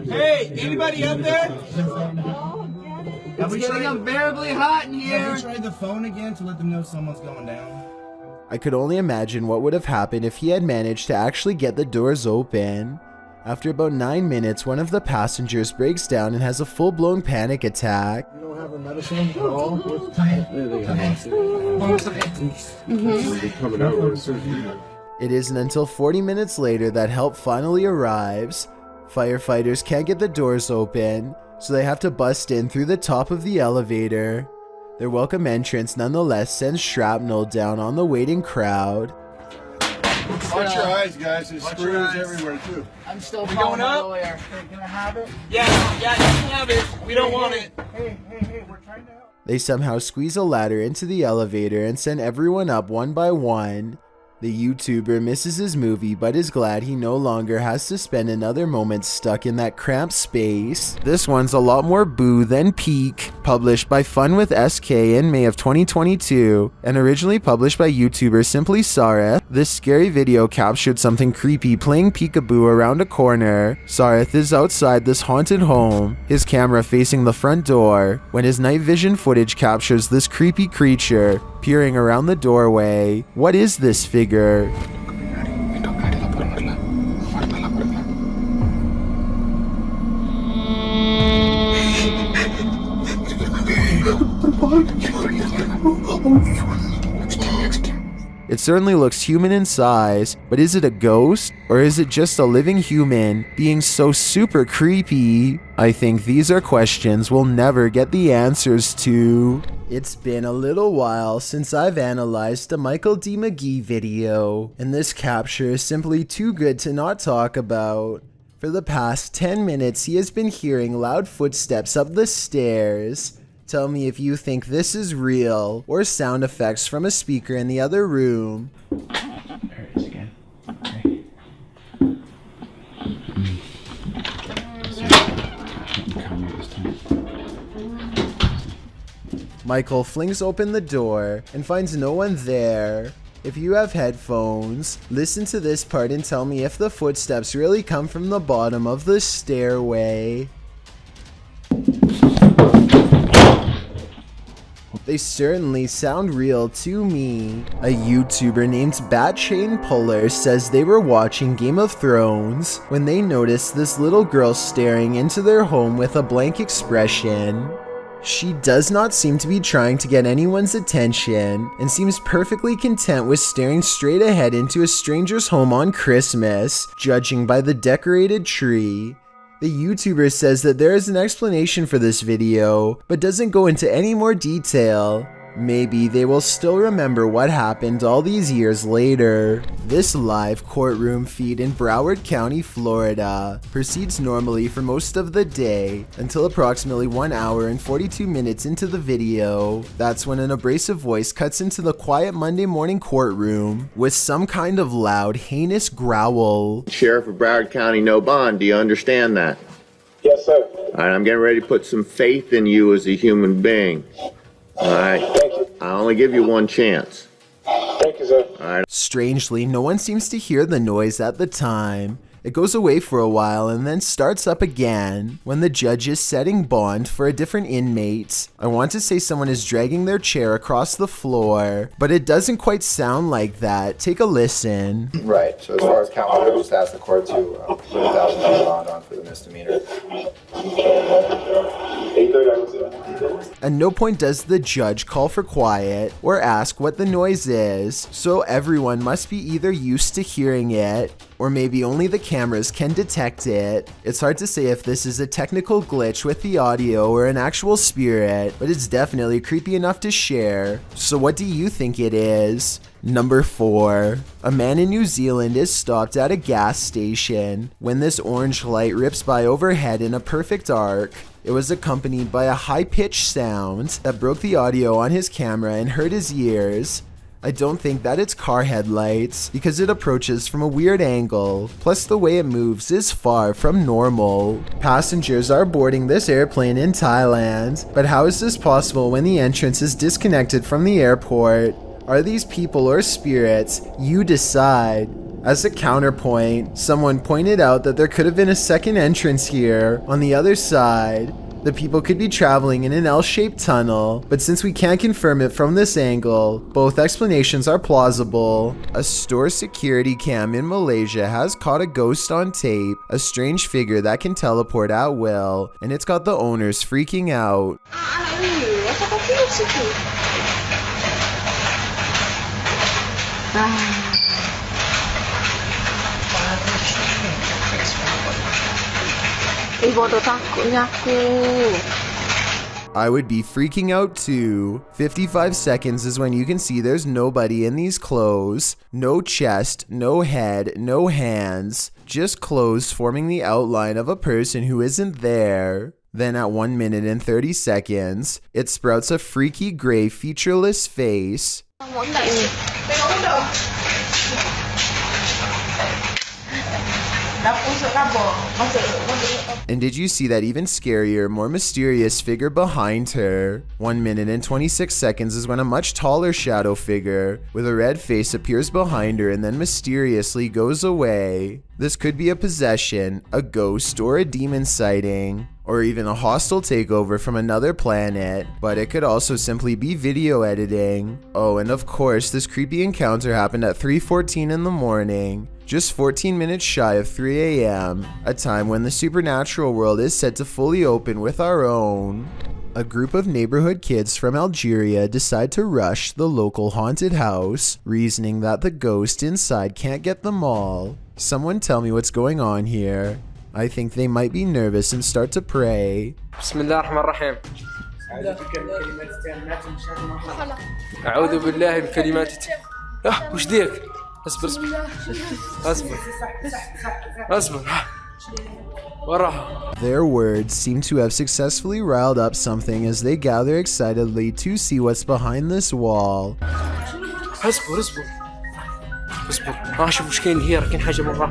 Hey, anybody up there? It's getting unbearably hot in here. Have you tried the phone again to let them know someone's going down? I could only imagine what would have happened if he had managed to actually get the doors open. After about 9 minutes, one of the passengers breaks down and has a full-blown panic attack. You don't have a medicine at all? It isn't until 40 minutes later that help finally arrives. Firefighters can't get the doors open, so they have to bust in through the top of the elevator. Their welcome entrance nonetheless sends shrapnel down on the waiting crowd. Watch your eyes, guys. There's screws everywhere, too. I'm still going up. Hey, can I have it? Yeah, you can have it. We don't want it. Hey, we're trying to help. They somehow squeeze a ladder into the elevator and send everyone up one by one. The YouTuber misses his movie but is glad he no longer has to spend another moment stuck in that cramped space. This one's a lot more boo than Peek, published by Fun with SK in May of 2022, and originally published by YouTuber Simply Sareth. This scary video captured something creepy playing Peekaboo around a corner. Sareth is outside this haunted home, his camera facing the front door, when his night vision footage captures this creepy creature peering around the doorway. What is this figure? It certainly looks human in size, but is it a ghost? Or is it just a living human being so super creepy? I think these are questions we'll never get the answers to. It's been a little while since I've analyzed a Michael D. McGee video, and this capture is simply too good to not talk about. For the past 10 minutes, he has been hearing loud footsteps up the stairs. Tell me if you think this is real, or sound effects from a speaker in the other room. There it is again. Okay. Michael flings open the door and finds no one there. If you have headphones, listen to this part and tell me if the footsteps really come from the bottom of the stairway. They certainly sound real to me. A YouTuber named Batchain Puller says they were watching Game of Thrones when they noticed this little girl staring into their home with a blank expression. She does not seem to be trying to get anyone's attention and seems perfectly content with staring straight ahead into a stranger's home on Christmas, judging by the decorated tree. The YouTuber says that there is an explanation for this video, but doesn't go into any more detail. Maybe they will still remember what happened all these years later. This live courtroom feed in Broward County, Florida proceeds normally for most of the day until approximately 1 hour and 42 minutes into the video. That's when an abrasive voice cuts into the quiet Monday morning courtroom with some kind of loud, heinous growl. Sheriff of Broward County, no bond. Do you understand that? Yes, sir. All right, I'm getting ready to put some faith in you as a human being. All right, I only give you one chance. Strangely, no one seems to hear the noise at the time. It goes away for a while and then starts up again when the judge is setting bond for a different inmate. I want to say someone is dragging their chair across the floor, but it doesn't quite sound like that. Take a listen. Right, so as far as count, I would just ask the court to put $1,000 bond on for the misdemeanor. At no point does the judge call for quiet or ask what the noise is, so everyone must be either used to hearing it or maybe only the cameras can detect it. It's hard to say if this is a technical glitch with the audio or an actual spirit, but it's definitely creepy enough to share. So what do you think it is? Number 4. A man in New Zealand is stopped at a gas station when this orange light rips by overhead in a perfect arc. It was accompanied by a high-pitched sound that broke the audio on his camera and hurt his ears. I don't think that it's car headlights because it approaches from a weird angle, plus the way it moves is far from normal. Passengers are boarding this airplane in Thailand, but how is this possible when the entrance is disconnected from the airport? Are these people or spirits? You decide. As a counterpoint, someone pointed out that there could have been a second entrance here on the other side. The people could be traveling in an L-shaped tunnel, but since we can't confirm it from this angle, both explanations are plausible. A store security cam in Malaysia has caught a ghost on tape, a strange figure that can teleport at will, and it's got the owners freaking out. I would be freaking out too. 55 seconds is when you can see there's nobody in these clothes. No chest, no head, no hands. Just clothes forming the outline of a person who isn't there. Then at 1 minute and 30 seconds, it sprouts a freaky gray featureless face. And did you see that even scarier, more mysterious figure behind her? 1 minute and 26 seconds is when a much taller shadow figure with a red face appears behind her and then mysteriously goes away. This could be a possession, a ghost, or a demon sighting, or even a hostile takeover from another planet, but it could also simply be video editing. Oh, and of course, this creepy encounter happened at 3:14 in the morning. Just 14 minutes shy of 3 a.m., a time when the supernatural world is said to fully open with our own. A group of neighborhood kids from Algeria decide to rush the local haunted house, reasoning that the ghost inside can't get them all. Someone tell me what's going on here. I think they might be nervous and start to pray. Bismillahirrahmanirrahim. أعوذ بالله بكلمات وش ديك؟ اصبر وراها. Their words seem to have successfully riled up something as they gather excitedly to see what's behind this wall. اصبر شوف وش كاين هي، كاين حاجة مرة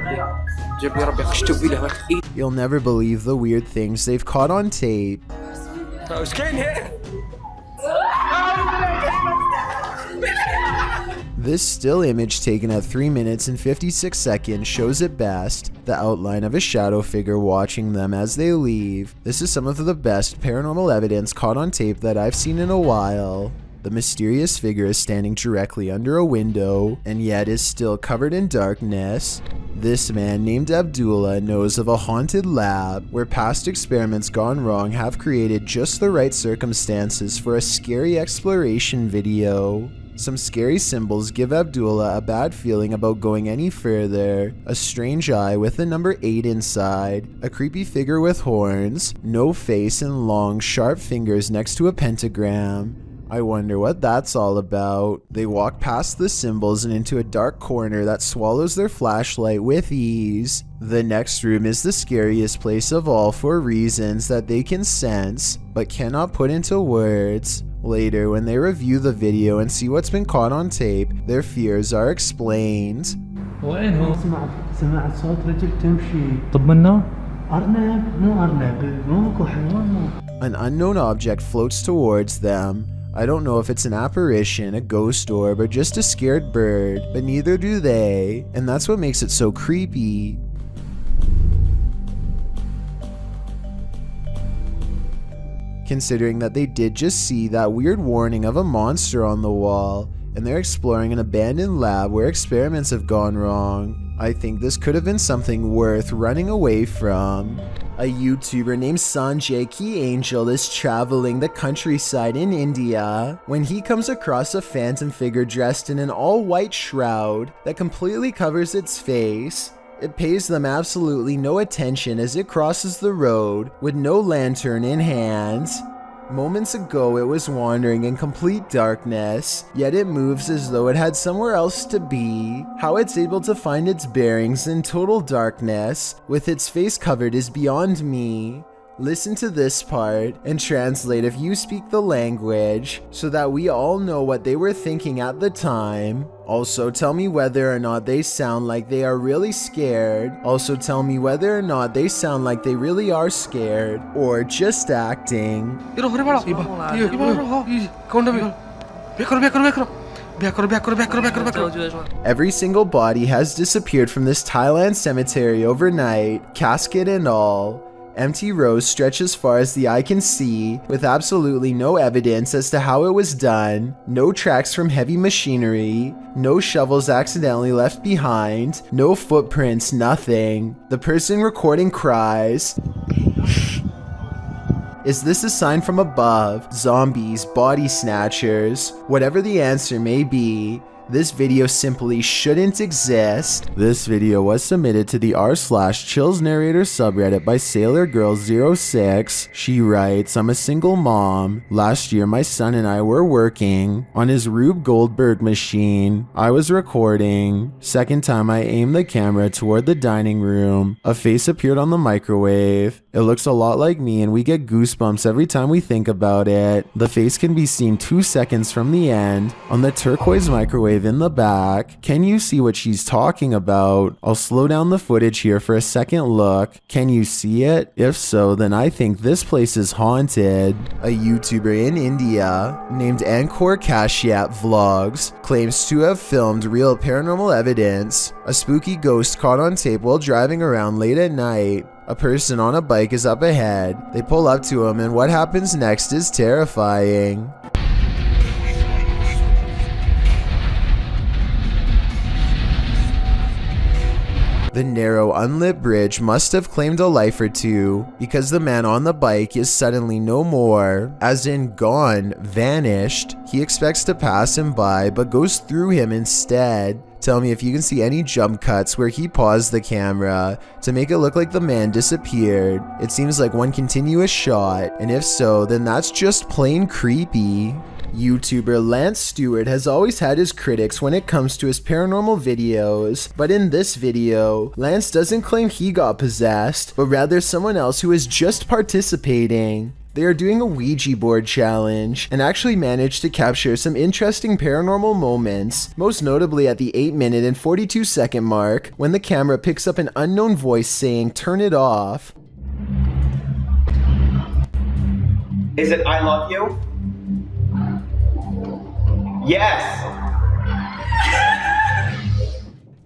جاب لي ربي قشتو بيها. You'll never believe the weird things they've caught on tape. وش كاين هي؟ This still image taken at 3 minutes and 56 seconds shows it best, the outline of a shadow figure watching them as they leave. This is some of the best paranormal evidence caught on tape that I've seen in a while. The mysterious figure is standing directly under a window, and yet is still covered in darkness. This man named Abdullah knows of a haunted lab where past experiments gone wrong have created just the right circumstances for a scary exploration video. Some scary symbols give Abdullah a bad feeling about going any further. A strange eye with the number 8 inside, a creepy figure with horns, no face and long, sharp fingers next to a pentagram. I wonder what that's all about. They walk past the symbols and into a dark corner that swallows their flashlight with ease. The next room is the scariest place of all for reasons that they can sense, but cannot put into words. Later, when they review the video and see what's been caught on tape, their fears are explained. وين هو؟ سمعت صوت رجل تمشي. طب منه؟ أرنب، مو أرنب، مو حيوان. An unknown object floats towards them. I don't know if it's an apparition, a ghost orb, or just a scared bird, but neither do they, and that's what makes it so creepy. Considering that they did just see that weird warning of a monster on the wall, and they're exploring an abandoned lab where experiments have gone wrong, I think this could have been something worth running away from. A YouTuber named Sanjay Key Angel is traveling the countryside in India when he comes across a phantom figure dressed in an all-white shroud that completely covers its face. It pays them absolutely no attention as it crosses the road with no lantern in hand. Moments ago it was wandering in complete darkness, yet it moves as though it had somewhere else to be. How it's able to find its bearings in total darkness, with its face covered, is beyond me. Listen to this part and translate if you speak the language, so that we all know what they were thinking at the time. Also tell me whether or not they sound like they are really scared. Also tell me whether or not they sound like they really are scared, or just acting. Every single body has disappeared from this Thailand cemetery overnight, casket and all. Empty rows stretch as far as the eye can see, with absolutely no evidence as to how it was done, no tracks from heavy machinery, no shovels accidentally left behind, no footprints, nothing. The person recording cries. Is this a sign from above? Zombies, body snatchers? Whatever the answer may be, this video simply shouldn't exist. This video was submitted to the r/chills narrator subreddit by SailorGirl06. She writes, I'm a single mom. Last year my son and I were working on his Rube Goldberg machine. I was recording. Second time I aimed the camera toward the dining room. A face appeared on the microwave. It looks a lot like me and we get goosebumps every time we think about it. The face can be seen 2 seconds from the end on the turquoise microwave in the back. Can you see what she's talking about? I'll slow down the footage here for a second look. Can you see it? If so, then I think this place is haunted. A YouTuber in India named Ankor Kashyap Vlogs claims to have filmed real paranormal evidence. A spooky ghost caught on tape while driving around late at night. A person on a bike is up ahead. They pull up to him and what happens next is terrifying. The narrow, unlit bridge must have claimed a life or two, because the man on the bike is suddenly no more, as in gone, vanished. He expects to pass him by, but goes through him instead. Tell me if you can see any jump cuts where he paused the camera to make it look like the man disappeared. It seems like one continuous shot, and if so, then that's just plain creepy. YouTuber Lance Stewart has always had his critics when it comes to his paranormal videos, but in this video, Lance doesn't claim he got possessed, but rather someone else who is just participating. They are doing a Ouija board challenge and actually managed to capture some interesting paranormal moments, most notably at the 8-minute and 42-second mark when the camera picks up an unknown voice saying, "Turn it off." Is it "I love you"? Yes!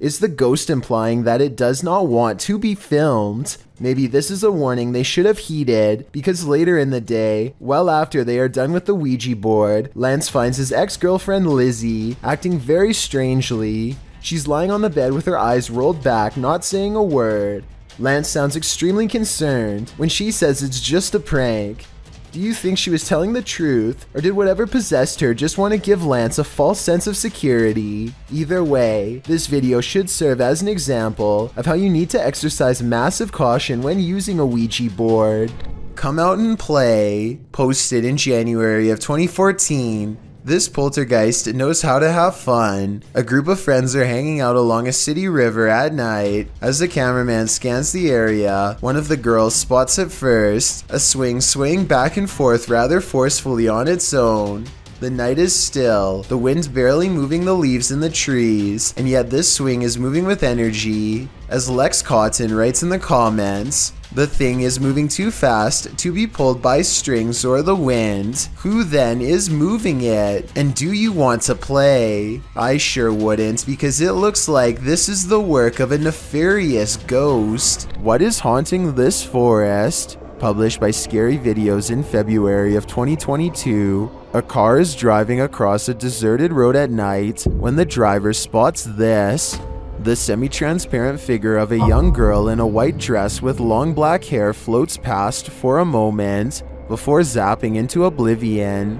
Is the ghost implying that it does not want to be filmed? Maybe this is a warning they should have heeded, because later in the day, well after they are done with the Ouija board, Lance finds his ex-girlfriend Lizzie acting very strangely. She's lying on the bed with her eyes rolled back, not saying a word. Lance sounds extremely concerned when she says it's just a prank. Do you think she was telling the truth, or did whatever possessed her just want to give Lance a false sense of security? Either way, this video should serve as an example of how you need to exercise massive caution when using a Ouija board. Come out and play. Posted in January of 2014. This poltergeist knows how to have fun. A group of friends are hanging out along a city river at night. As the cameraman scans the area, one of the girls spots at first a swing swaying back and forth rather forcefully on its own. The night is still, the wind's barely moving the leaves in the trees, and yet this swing is moving with energy. As Lex Cotton writes in the comments, the thing is moving too fast to be pulled by strings or the wind. Who then is moving it? And do you want to play? I sure wouldn't, because it looks like this is the work of a nefarious ghost. What is haunting this forest? Published by Scary Videos in February of 2022. A car is driving across a deserted road at night when the driver spots this. The semi-transparent figure of a young girl in a white dress with long black hair floats past for a moment before zapping into oblivion.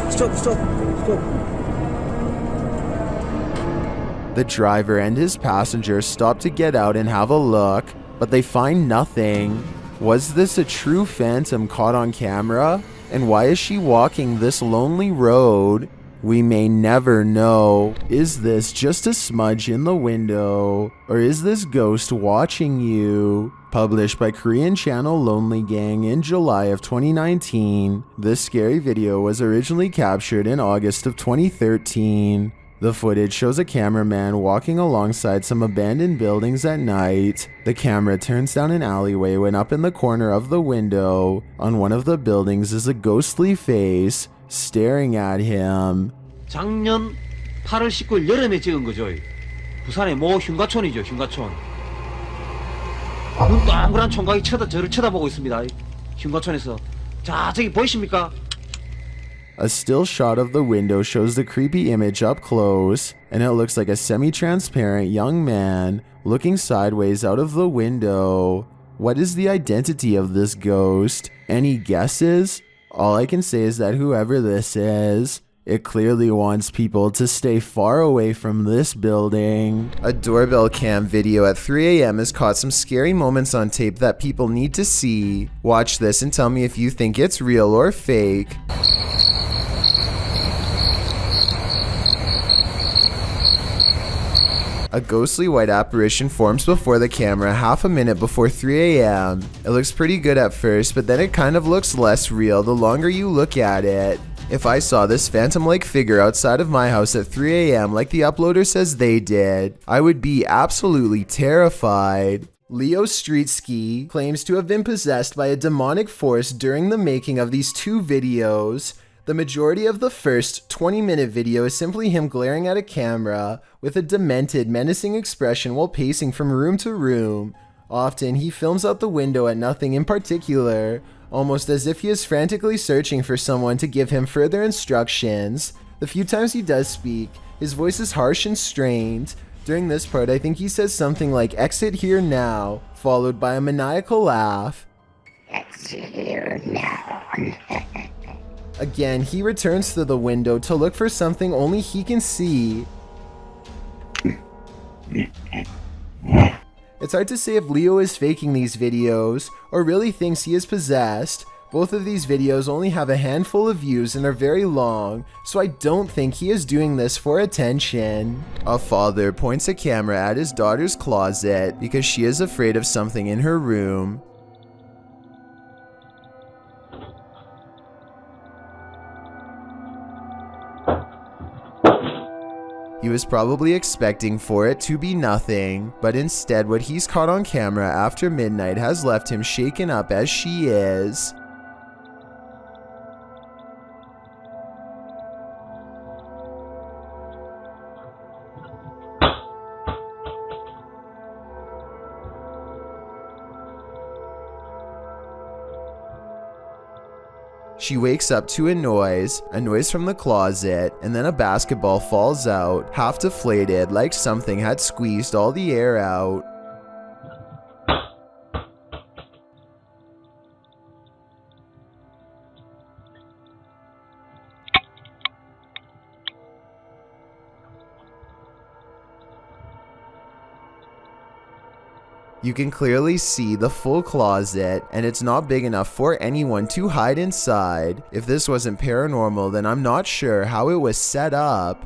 Stop. The driver and his passengers stop to get out and have a look, but they find nothing. Was this a true phantom caught on camera? And why is she walking this lonely road? We may never know. Is this just a smudge in the window? Or is this ghost watching you? Published by Korean channel Lonely Gang in July of 2019, this scary video was originally captured in August of 2013. The footage shows a cameraman walking alongside some abandoned buildings at night. The camera turns down an alleyway when up in the corner of the window on one of the buildings is a ghostly face staring at him. 작년 8월 19일 여름에 찍은 거죠. 부산의 모 흉가촌이죠, 흉가촌. 눈 동그란 총각이 저를 쳐다보고 있습니다. 흉가촌에서. 자, 저기 보이십니까? A still shot of the window shows the creepy image up close, and it looks like a semi-transparent young man looking sideways out of the window. What is the identity of this ghost? Any guesses? All I can say is that whoever this is, it clearly wants people to stay far away from this building. A doorbell cam video at 3 a.m. has caught some scary moments on tape that people need to see. Watch this and tell me if you think it's real or fake. A ghostly white apparition forms before the camera half a minute before 3 a.m. It looks pretty good at first, but then it kind of looks less real the longer you look at it. If I saw this phantom-like figure outside of my house at 3 a.m. like the uploader says they did, I would be absolutely terrified. Leo Streetski claims to have been possessed by a demonic force during the making of these two videos. The majority of the first 20-minute video is simply him glaring at a camera with a demented, menacing expression while pacing from room to room. Often, he films out the window at nothing in particular, almost as if he is frantically searching for someone to give him further instructions. The few times he does speak, his voice is harsh and strained. During this part, I think he says something like, "Exit here now," followed by a maniacal laugh. "Exit here now." Again, he returns to the window to look for something only he can see. It's hard to say if Leo is faking these videos or really thinks he is possessed. Both of these videos only have a handful of views and are very long, so I don't think he is doing this for attention. A father points a camera at his daughter's closet because she is afraid of something in her room. He was probably expecting for it to be nothing, but instead what he's caught on camera after midnight has left him shaken up as she is. She wakes up to a noise from the closet, and then a basketball falls out, half deflated like something had squeezed all the air out. You can clearly see the full closet, and it's not big enough for anyone to hide inside. If this wasn't paranormal, then I'm not sure how it was set up.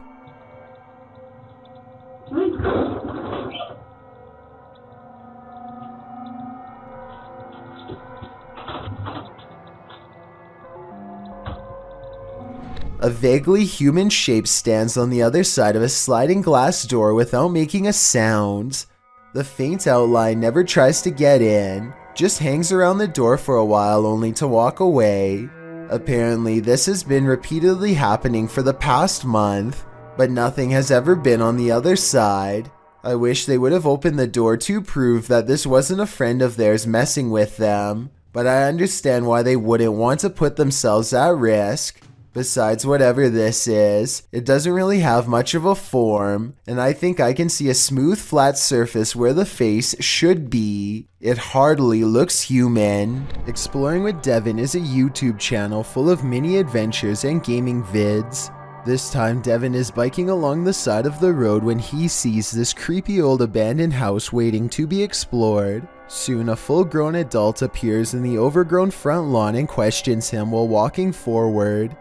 A vaguely human shape stands on the other side of a sliding glass door without making a sound. The faint outline never tries to get in, just hangs around the door for a while only to walk away. Apparently, this has been repeatedly happening for the past month, but nothing has ever been on the other side. I wish they would have opened the door to prove that this wasn't a friend of theirs messing with them, but I understand why they wouldn't want to put themselves at risk. Besides, whatever this is, it doesn't really have much of a form, and I think I can see a smooth flat surface where the face should be. It hardly looks human. Exploring with Devin is a YouTube channel full of mini adventures and gaming vids. This time Devin is biking along the side of the road when he sees this creepy old abandoned house waiting to be explored. Soon a full-grown adult appears in the overgrown front lawn and questions him while walking forward.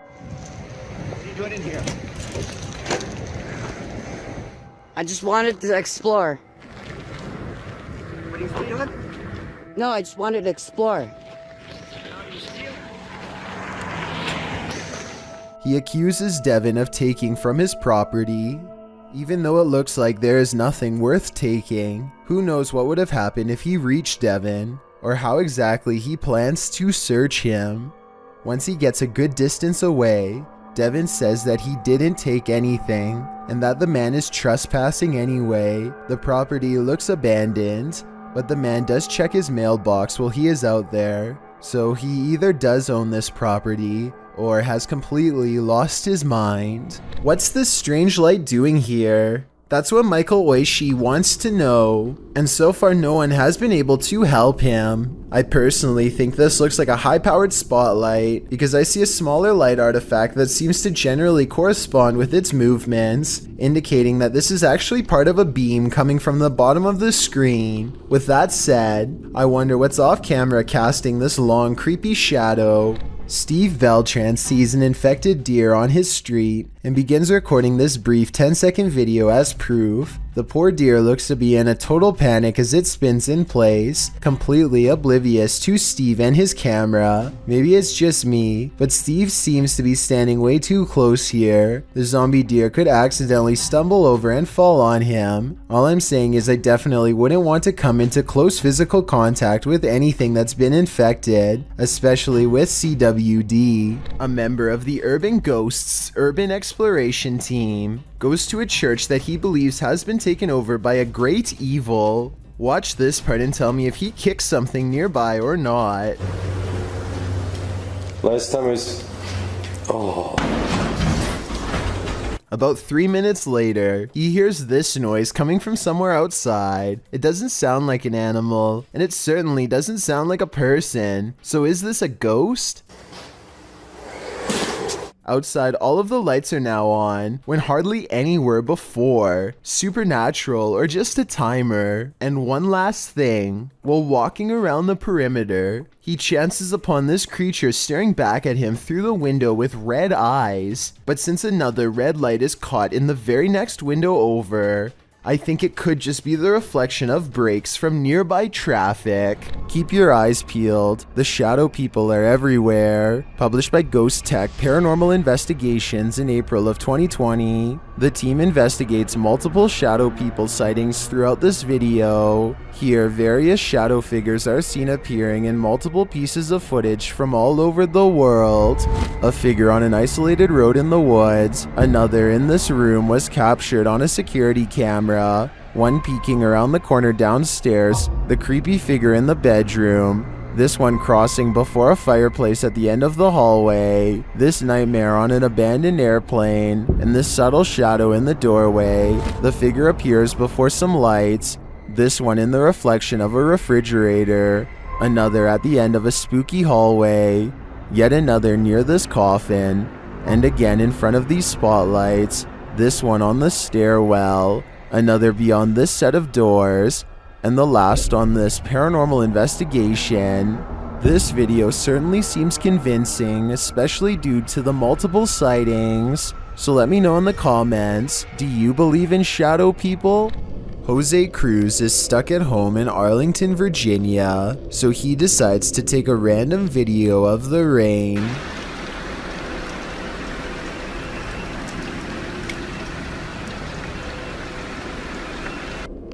What are you doing in here? I just wanted to explore. What are you doing? No, I just wanted to explore. He accuses Devin of taking from his property. Even though it looks like there is nothing worth taking, who knows what would have happened if he reached Devin, or how exactly he plans to search him. Once he gets a good distance away, Devin says that he didn't take anything, and that the man is trespassing anyway. The property looks abandoned, but the man does check his mailbox while he is out there, so he either does own this property, or has completely lost his mind. What's this strange light doing here? That's what Michael Oishi wants to know, and so far no one has been able to help him. I personally think this looks like a high-powered spotlight, because I see a smaller light artifact that seems to generally correspond with its movements, indicating that this is actually part of a beam coming from the bottom of the screen. With that said, I wonder what's off camera casting this long, creepy shadow. Steve Beltran sees an infected deer on his street and begins recording this brief 10-second video as proof. The poor deer looks to be in a total panic as it spins in place, completely oblivious to Steve and his camera. Maybe it's just me, but Steve seems to be standing way too close here. The zombie deer could accidentally stumble over and fall on him. All I'm saying is I definitely wouldn't want to come into close physical contact with anything that's been infected, especially with CWD. A member of the Urban Ghosts Urban Exploration team goes to a church that he believes has been taken over by a great evil. Watch this part and tell me if he kicks something nearby or not. Last time was... Oh. About 3 minutes later, he hears this noise coming from somewhere outside. It doesn't sound like an animal, and it certainly doesn't sound like a person. So is this a ghost? Outside, all of the lights are now on, when hardly any were before. Supernatural or just a timer. And one last thing, while walking around the perimeter, he chances upon this creature staring back at him through the window with red eyes. But since another red light is caught in the very next window over, I think it could just be the reflection of brakes from nearby traffic. Keep your eyes peeled. The shadow people are everywhere. Published by Ghost Tech Paranormal Investigations in April of 2020. The team investigates multiple shadow people sightings throughout this video. Here, various shadow figures are seen appearing in multiple pieces of footage from all over the world. A figure on an isolated road in the woods. Another in this room was captured on a security camera. One peeking around the corner downstairs. The creepy figure in the bedroom. This one crossing before a fireplace at the end of the hallway. This nightmare on an abandoned airplane. And this subtle shadow in the doorway. The figure appears before some lights. This one in the reflection of a refrigerator. Another at the end of a spooky hallway. Yet another near this coffin. And again in front of these spotlights. This one on the stairwell. Another beyond this set of doors. And the last on this paranormal investigation. This video certainly seems convincing, especially due to the multiple sightings. So let me know in the comments, do you believe in shadow people? Jose Cruz is stuck at home in Arlington, Virginia, so he decides to take a random video of the rain.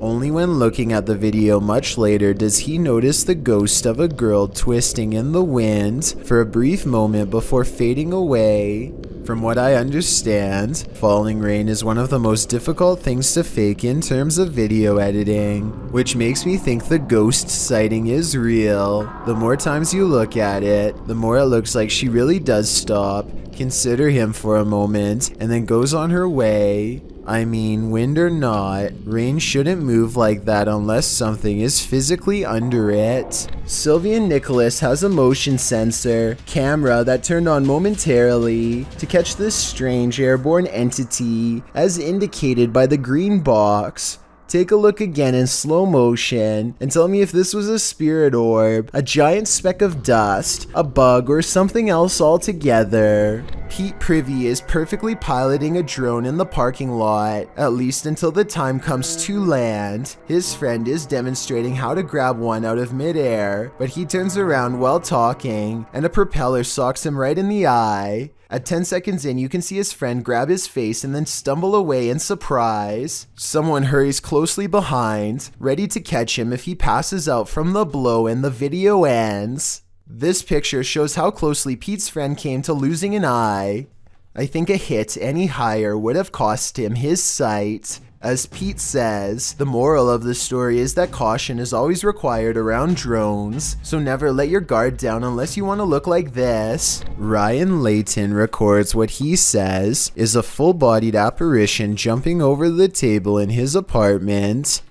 Only when looking at the video much later does he notice the ghost of a girl twisting in the wind for a brief moment before fading away. From what I understand, falling rain is one of the most difficult things to fake in terms of video editing, which makes me think the ghost sighting is real. The more times you look at it, the more it looks like she really does stop, consider him for a moment, and then goes on her way. I mean, wind or not, rain shouldn't move like that unless something is physically under it. Sylvian Nicholas has a motion sensor camera that turned on momentarily to catch this strange airborne entity as indicated by the green box. Take a look again in slow motion and tell me if this was a spirit orb, a giant speck of dust, a bug, or something else altogether. Pete Privy is perfectly piloting a drone in the parking lot, at least until the time comes to land. His friend is demonstrating how to grab one out of midair, but he turns around while talking, and a propeller socks him right in the eye. At 10 seconds in, you can see his friend grab his face and then stumble away in surprise. Someone hurries closely behind, ready to catch him if he passes out from the blow, and the video ends. This picture shows how closely Pete's friend came to losing an eye. I think a hit any higher would have cost him his sight. As Pete says, the moral of the story is that caution is always required around drones, so never let your guard down unless you want to look like this. Ryan Layton records what he says is a full-bodied apparition jumping over the table in his apartment.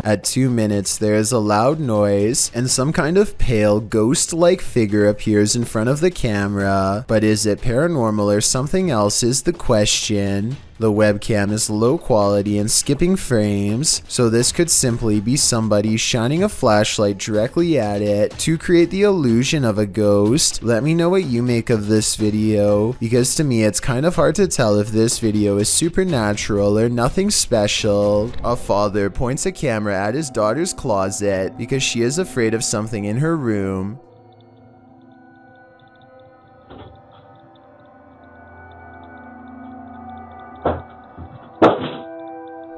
At 2 minutes, there is a loud noise, and some kind of pale, ghost-like figure appears in front of the camera. But is it paranormal or something else is the question. The webcam is low quality and skipping frames, so this could simply be somebody shining a flashlight directly at it to create the illusion of a ghost. Let me know what you make of this video, because to me it's kind of hard to tell if this video is supernatural or nothing special. A father points a camera at his daughter's closet because she is afraid of something in her room.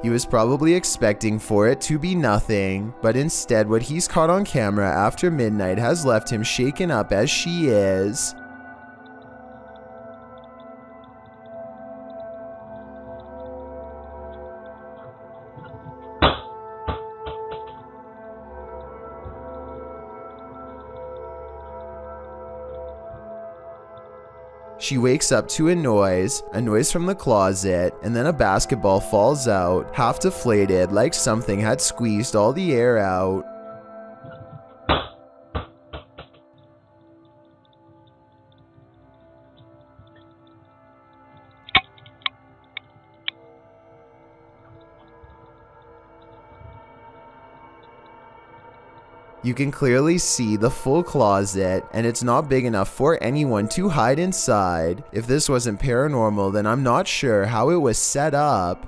He was probably expecting for it to be nothing, but instead what he's caught on camera after midnight has left him shaken up as she is. She wakes up to a noise from the closet, and then a basketball falls out, half deflated like something had squeezed all the air out. You can clearly see the full closet, and it's not big enough for anyone to hide inside. If this wasn't paranormal, then I'm not sure how it was set up.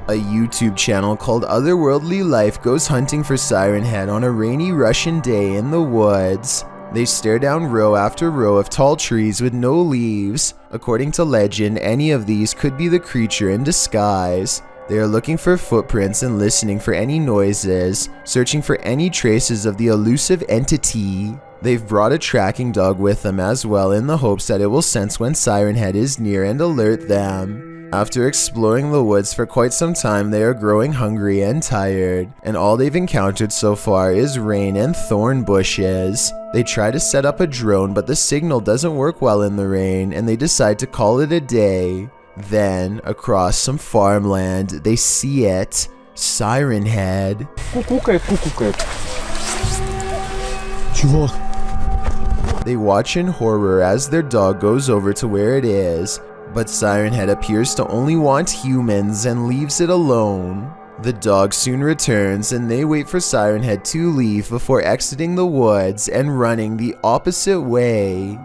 A YouTube channel called Otherworldly Life goes hunting for Siren Head on a rainy Russian day in the woods. They stare down row after row of tall trees with no leaves. According to legend, any of these could be the creature in disguise. They are looking for footprints and listening for any noises, searching for any traces of the elusive entity. They've brought a tracking dog with them as well in the hopes that it will sense when Siren Head is near and alert them. After exploring the woods for quite some time, they are growing hungry and tired, and all they've encountered so far is rain and thorn bushes. They try to set up a drone, but the signal doesn't work well in the rain, and they decide to call it a day. Then, across some farmland, they see it. Siren Head. They watch in horror as their dog goes over to where it is, but Siren Head appears to only want humans and leaves it alone. The dog soon returns, and they wait for Siren Head to leave before exiting the woods and running the opposite way.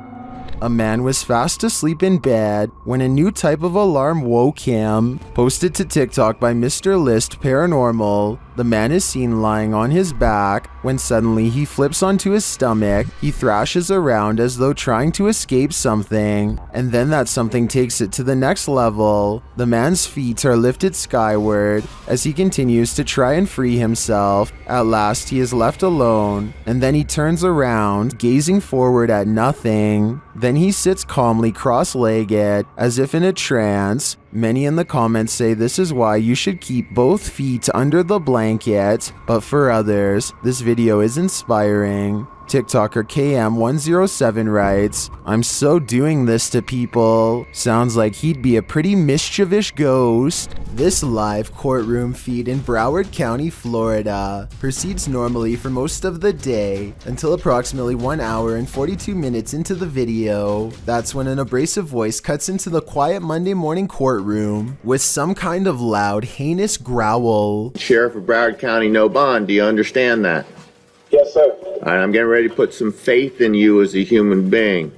A man was fast asleep in bed when a new type of alarm woke him. Posted to TikTok by Mr. List Paranormal, the man is seen lying on his back when suddenly he flips onto his stomach. He thrashes around as though trying to escape something, and then that something takes it to the next level. The man's feet are lifted skyward as he continues to try and free himself. At last he is left alone, and then he turns around, gazing forward at nothing. Then he sits calmly cross-legged, as if in a trance. Many in the comments say this is why you should keep both feet under the blanket, but for others, this video is inspiring. TikToker KM107 writes, "I'm so doing this to people. Sounds like he'd be a pretty mischievous ghost." This live courtroom feed in Broward County, Florida proceeds normally for most of the day until approximately 1 hour and 42 minutes into the video. That's when an abrasive voice cuts into the quiet Monday morning courtroom with some kind of loud, heinous growl. Sheriff of Broward County, no bond. Do you understand that? Yes, sir. All right, I'm getting ready to put some faith in you as a human being.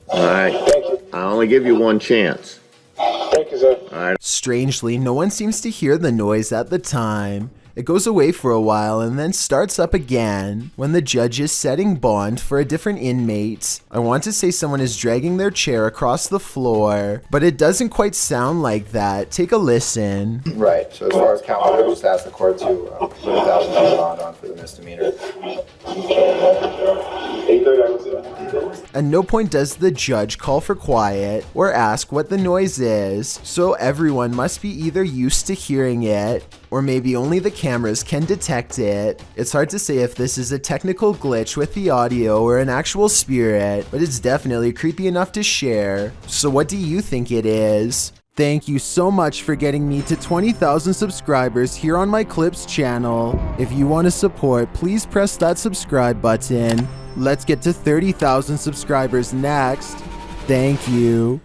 All right. Thank you. I only give you one chance. Thank you, sir. All right. Strangely, no one seems to hear the noise at the time. It goes away for a while and then starts up again when the judge is setting bond for a different inmate. I want to say someone is dragging their chair across the floor, but it doesn't quite sound like that. Take a listen. Right. So as far as count, I would just ask the court to put $1,000 bond on for the misdemeanor. At no point does the judge call for quiet or ask what the noise is, so everyone must be either used to hearing it or maybe only the cameras can detect it. It's hard to say if this is a technical glitch with the audio or an actual spirit, but it's definitely creepy enough to share. So what do you think it is? Thank you so much for getting me to 20,000 subscribers here on my Clips channel. If you want to support, please press that subscribe button. Let's get to 30,000 subscribers next. Thank you.